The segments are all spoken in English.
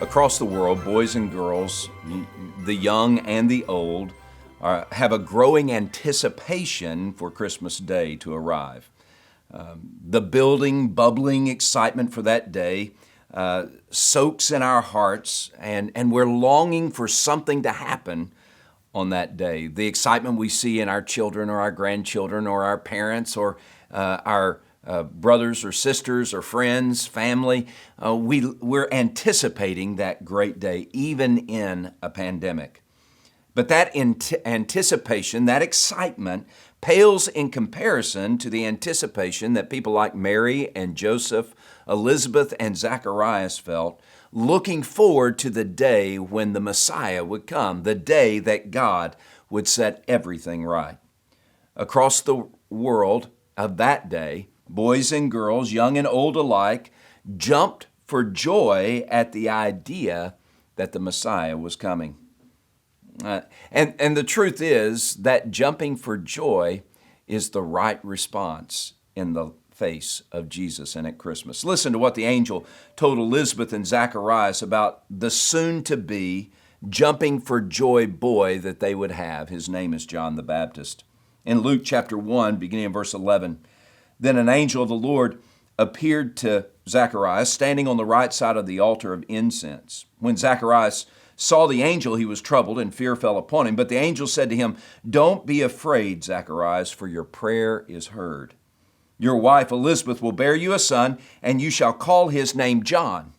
Across the world, boys and girls, the young and the old, have a growing anticipation for Christmas Day to arrive. The building, bubbling excitement for that day soaks in our hearts, and we're longing for something to happen on that day. The excitement we see in our children or our grandchildren or our parents or our brothers or sisters or friends, family, we're anticipating that great day, even in a pandemic. But that anticipation, that excitement, pales in comparison to the anticipation that people like Mary and Joseph, Elizabeth and Zacharias felt, looking forward to the day when the Messiah would come, the day that God would set everything right. Across the world of that day, boys and girls, young and old alike, jumped for joy at the idea that the Messiah was coming. And the truth is that jumping for joy is the right response in the face of Jesus and at Christmas. Listen to what the angel told Elizabeth and Zacharias about the soon-to-be jumping for joy boy that they would have. His name is John the Baptist. In Luke chapter 1, beginning in verse 11, then an angel of the Lord appeared to Zacharias, standing on the right side of the altar of incense. When Zacharias saw the angel, he was troubled, and fear fell upon him. But the angel said to him, "Don't be afraid, Zacharias, for your prayer is heard. Your wife Elizabeth will bear you a son, and you shall call his name John.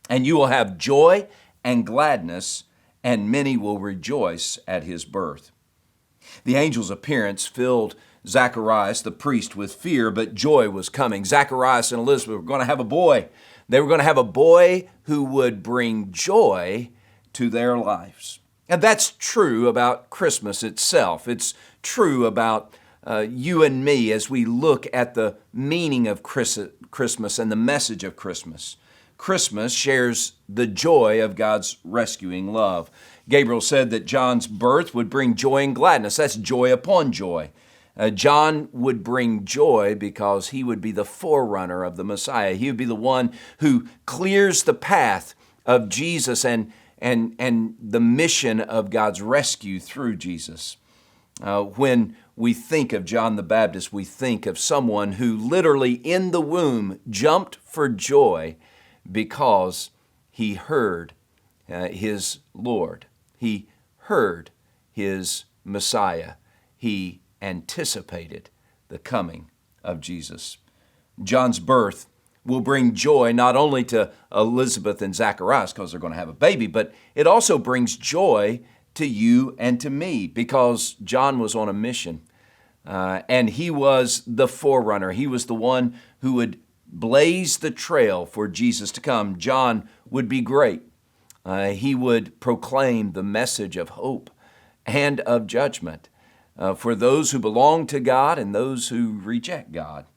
And you will have joy and gladness, and many will rejoice at his birth." The angel's appearance filled Zacharias, the priest, with fear, but joy was coming. Zacharias and Elizabeth were going to have a boy. They were going to have a boy who would bring joy to their lives. And that's true about Christmas itself. It's true about you and me as we look at the meaning of Christmas and the message of Christmas. Christmas shares the joy of God's rescuing love. Gabriel said that John's birth would bring joy and gladness. That's joy upon joy. John would bring joy because he would be the forerunner of the Messiah. He would be the one who clears the path of Jesus and the mission of God's rescue through Jesus. When we think of John the Baptist, we think of someone who literally in the womb jumped for joy because he heard his Lord. He heard his Messiah. He anticipated the coming of Jesus. John's birth will bring joy not only to Elizabeth and Zacharias because they're going to have a baby, but it also brings joy to you and to me because John was on a mission and he was the forerunner. He was the one who would blaze the trail for Jesus to come. John would be great. He would proclaim the message of hope and of judgment for those who belong to God and those who reject God.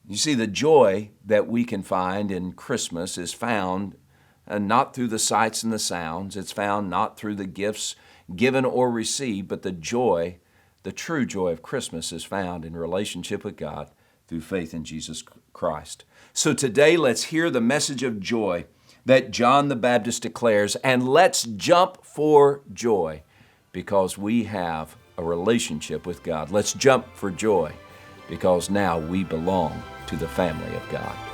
You see, the joy that we can find in Christmas is found not through the sights and the sounds. It's found not through the gifts given or received, but the joy, the true joy of Christmas is found in relationship with God through faith in Jesus Christ. So today, let's hear the message of joy that John the Baptist declares, and let's jump for joy because we have a relationship with God. Let's jump for joy because now we belong to the family of God.